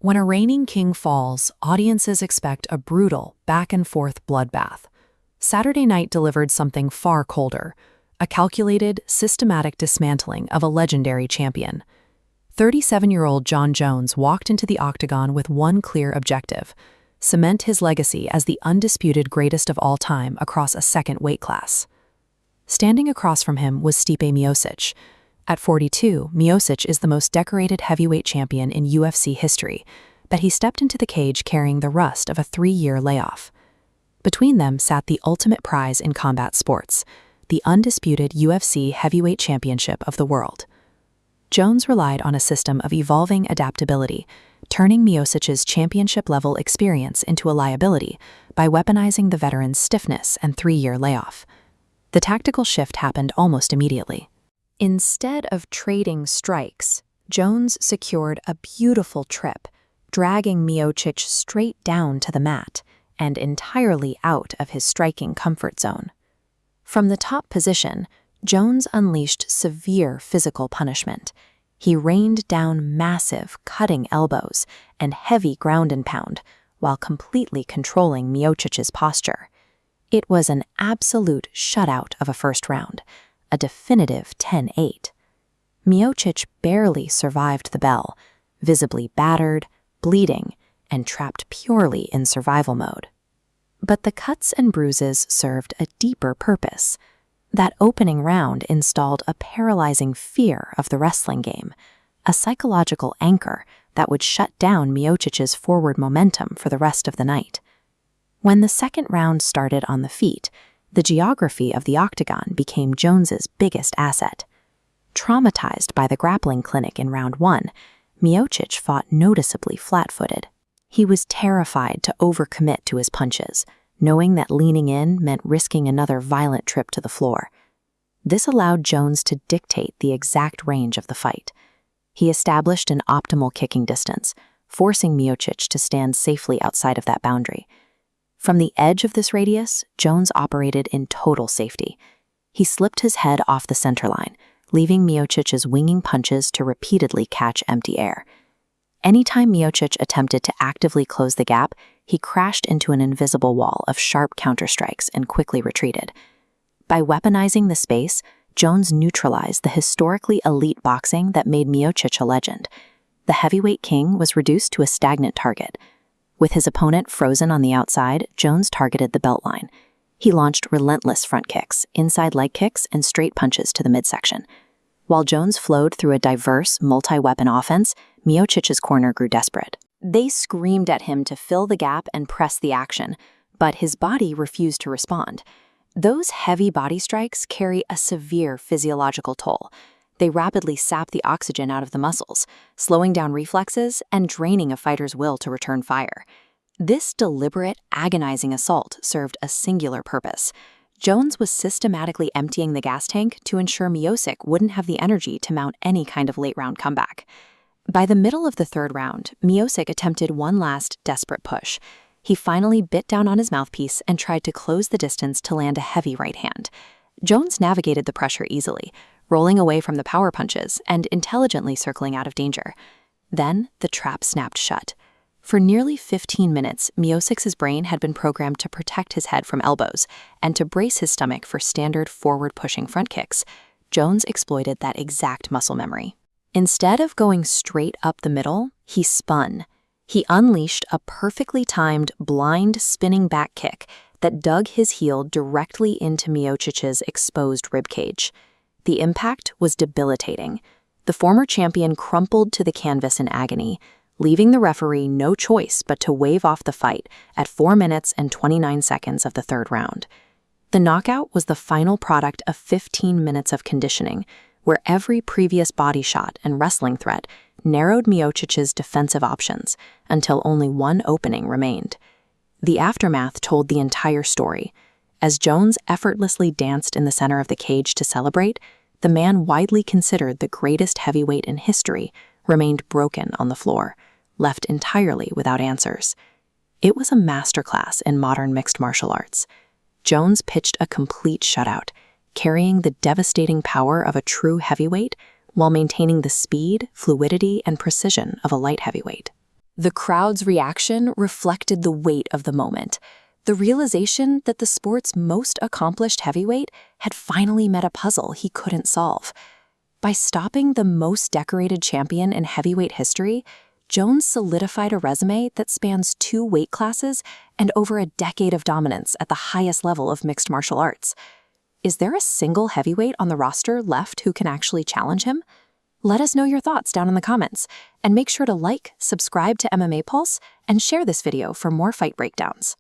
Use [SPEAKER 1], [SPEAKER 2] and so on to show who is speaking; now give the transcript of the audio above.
[SPEAKER 1] When a reigning king falls, audiences expect a brutal, back-and-forth bloodbath. Saturday night delivered something far colder, a calculated, systematic dismantling of a legendary champion. 37-year-old Jon Jones walked into the Octagon with one clear objective: cement his legacy as the undisputed greatest of all time across a second weight class. Standing across from him was Stipe Miocic. At 42, Miocic is the most decorated heavyweight champion in UFC history, but he stepped into the cage carrying the rust of a 3-year layoff. Between them sat the ultimate prize in combat sports, the undisputed UFC heavyweight championship of the world. Jones relied on a system of evolving adaptability, turning Miocic's championship-level experience into a liability by weaponizing the veteran's stiffness and 3-year layoff. The tactical shift happened almost immediately. Instead of trading strikes, Jones secured a beautiful trip, dragging Miocic straight down to the mat and entirely out of his striking comfort zone. From the top position, Jones unleashed severe physical punishment. He rained down massive, cutting elbows and heavy ground and pound while completely controlling Miocic's posture. It was an absolute shutout of a first round, a definitive 10-8. Miocic barely survived the bell, visibly battered, bleeding, and trapped purely in survival mode. But the cuts and bruises served a deeper purpose. That opening round installed a paralyzing fear of the wrestling game, a psychological anchor that would shut down Miocic's forward momentum for the rest of the night. When the second round started on the feet, the geography of the Octagon became Jones's biggest asset. Traumatized by the grappling clinic in round 1, Miocic fought noticeably flat-footed. He was terrified to overcommit to his punches, knowing that leaning in meant risking another violent trip to the floor. This allowed Jones to dictate the exact range of the fight. He established an optimal kicking distance, forcing Miocic to stand safely outside of that boundary. From the edge of this radius, Jones operated in total safety. He slipped his head off the center line, leaving Miocic's winging punches to repeatedly catch empty air. Anytime Miocic attempted to actively close the gap, he crashed into an invisible wall of sharp counterstrikes and quickly retreated. By weaponizing the space, Jones neutralized the historically elite boxing that made Miocic a legend. The heavyweight king was reduced to a stagnant target. With his opponent frozen on the outside, Jones targeted the belt line. He launched relentless front kicks, inside leg kicks, and straight punches to the midsection. While Jones flowed through a diverse, multi-weapon offense, Miocic's corner grew desperate. They screamed at him to fill the gap and press the action, but his body refused to respond. Those heavy body strikes carry a severe physiological toll. They rapidly sap the oxygen out of the muscles, slowing down reflexes and draining a fighter's will to return fire. This deliberate, agonizing assault served a singular purpose. Jones was systematically emptying the gas tank to ensure Miocic wouldn't have the energy to mount any kind of late-round comeback. By the middle of the third round, Miocic attempted one last desperate push. He finally bit down on his mouthpiece and tried to close the distance to land a heavy right hand. Jones navigated the pressure easily, rolling away from the power punches and intelligently circling out of danger. Then the trap snapped shut. For nearly 15 minutes, Miocic's brain had been programmed to protect his head from elbows and to brace his stomach for standard forward-pushing front kicks. Jones exploited that exact muscle memory. Instead of going straight up the middle, he spun. He unleashed a perfectly timed, blind, spinning back kick that dug his heel directly into Miocic's exposed ribcage. The impact was debilitating. The former champion crumpled to the canvas in agony, leaving the referee no choice but to wave off the fight at 4 minutes and 29 seconds of the third round. The knockout was the final product of 15 minutes of conditioning, where every previous body shot and wrestling threat narrowed Miocic's defensive options until only one opening remained. The aftermath told the entire story. As Jones effortlessly danced in the center of the cage to celebrate, the man widely considered the greatest heavyweight in history remained broken on the floor, left entirely without answers. It was a masterclass in modern mixed martial arts. Jones pitched a complete shutout, carrying the devastating power of a true heavyweight while maintaining the speed, fluidity, and precision of a light heavyweight. The crowd's reaction reflected the weight of the moment, the realization that the sport's most accomplished heavyweight had finally met a puzzle he couldn't solve. By stopping the most decorated champion in heavyweight history, Jones solidified a resume that spans 2 weight classes and over a decade of dominance at the highest level of mixed martial arts. Is there a single heavyweight on the roster left who can actually challenge him? Let us know your thoughts down in the comments, and make sure to like, subscribe to MMA Pulse, and share this video for more fight breakdowns.